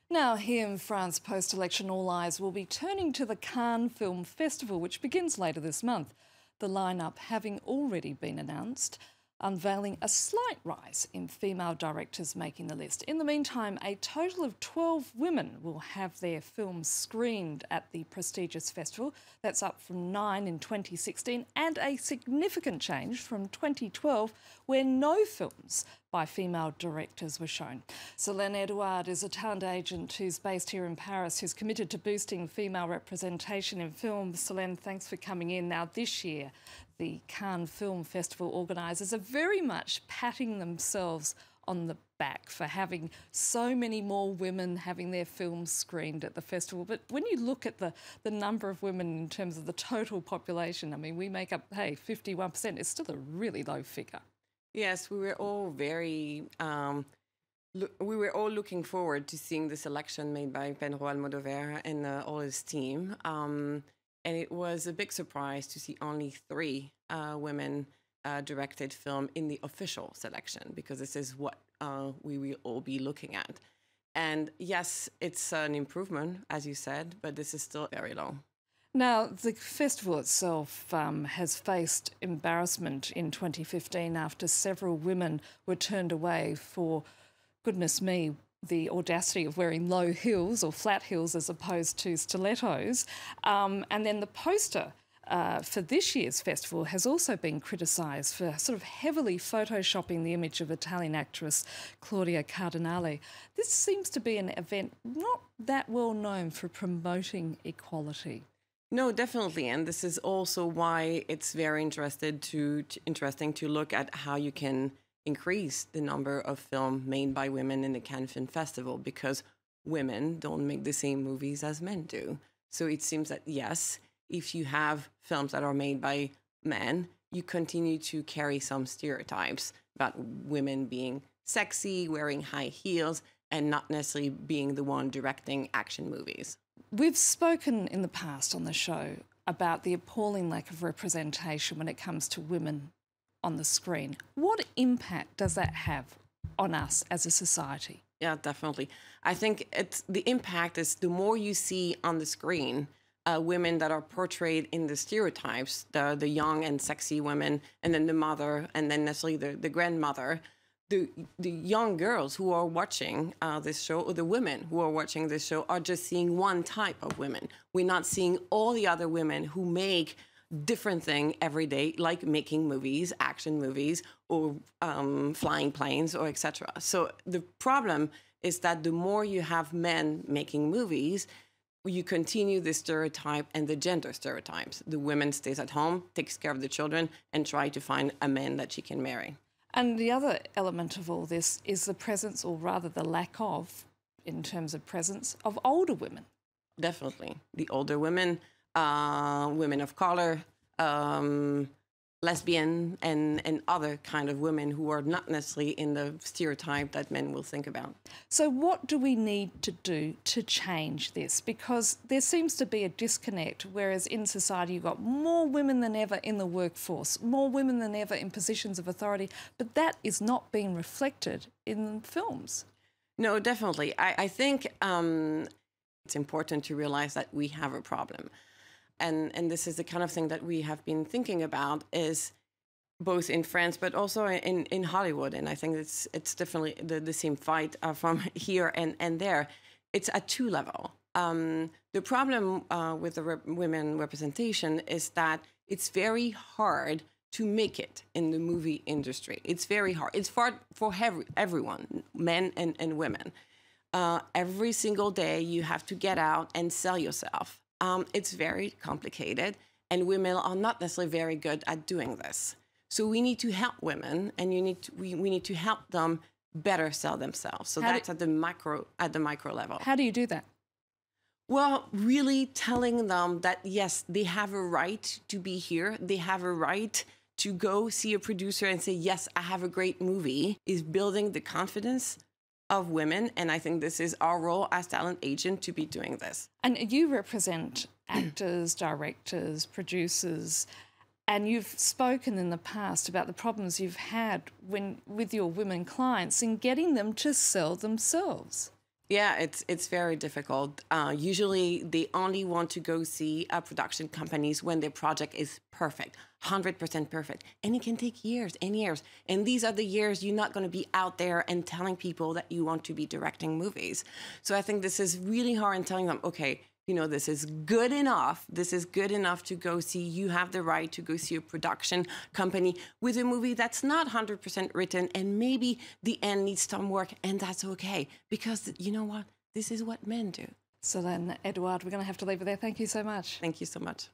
Now, here in France, post-election, all eyes will be turning to the Cannes Film Festival, which begins later this month. The lineup having already been announced, unveiling a slight rise in female directors making the list. In the meantime, a total of 12 women will have their films screened at the prestigious festival. That's up from 9 in 2016 and a significant change from 2012, where no films by female directors were shown. Solene Edouard is a talent agent who's based here in Paris, who's committed to boosting female representation in film. Solene, thanks for coming in. Now, this year, the Cannes Film Festival organisers are very much patting themselves on the back for having so many more women having their films screened at the festival. But when you look at the number of women in terms of the total population, I mean, we make up, 51%. It's still a really low figure. Yes, we were all looking forward to seeing the selection made by Pedro Almodovar and all his team. And it was a big surprise to see only 3 women directed film in the official selection, because this is what we will all be looking at. And yes, it's an improvement, as you said, but this is still very low. Now, the festival itself has faced embarrassment in 2015 after several women were turned away for, goodness me, the audacity of wearing low heels or flat heels as opposed to stilettos. And then the poster for this year's festival has also been criticised for sort of heavily photoshopping the image of Italian actress Claudia Cardinale. This seems to be an event not that well known for promoting equality. No, definitely. And this is also why it's very interesting to look at how you can increase the number of film made by women in the Cannes Film Festival, because women don't make the same movies as men do. So it seems that, yes, if you have films that are made by men, you continue to carry some stereotypes about women being sexy, wearing high heels, and not necessarily being the one directing action movies. We've spoken in the past on the show about the appalling lack of representation when it comes to women on the screen. What impact does that have on us as a society? Yeah, definitely. I think the impact is the more you see on the screen women that are portrayed in the stereotypes, the young and sexy women, and then the mother, and then necessarily the grandmother. The young girls who are watching this show, or the women who are watching this show, are just seeing one type of women. We're not seeing all the other women who make different thing every day, like making movies, action movies, or flying planes, or etc. So the problem is that the more you have men making movies, you continue the stereotype and the gender stereotypes. The woman stays at home, takes care of the children, and try to find a man that she can marry. And the other element of all this is the presence, or rather the lack of, in terms of presence, of older women. Definitely. The older women, women of color, lesbian, and other kind of women who are not necessarily in the stereotype that men will think about. So what do we need to do to change this? Because there seems to be a disconnect, whereas in society you've got more women than ever in the workforce, more women than ever in positions of authority, but that is not being reflected in films. No, definitely. I think it's important to realize that we have a problem. And this is the kind of thing that we have been thinking about, is both in France, but also in Hollywood. And I think it's definitely the same fight from here and there. It's at 2 levels. The problem with the women representation is that it's very hard to make it in the movie industry. It's very hard. It's hard for everyone, men and women. Every single day you have to get out and sell yourself. It's very complicated, and women are not necessarily very good at doing this. So we need to help women, and we need to help them better sell themselves. So that's at the micro level. How do you do that? Well, really telling them that, yes, they have a right to be here. They have a right to go see a producer and say, yes, I have a great movie, is building the confidence of women. And I think this is our role as talent agent, to be doing this. And you represent actors, directors, producers, and you've spoken in the past about the problems you've had with your women clients in getting them to sell themselves. Yeah, it's very difficult. Usually, they only want to go see production companies when their project is perfect, 100% perfect, and it can take years and years. And these are the years you're not going to be out there and telling people that you want to be directing movies. So I think this is really hard in telling them, okay, you know, this is good enough. This is good enough to go see. You have the right to go see a production company with a movie that's not 100% written, and maybe the end needs some work, and that's okay. Because you know what? This is what men do. Solene Edouard, we're going to have to leave it there. Thank you so much. Thank you so much.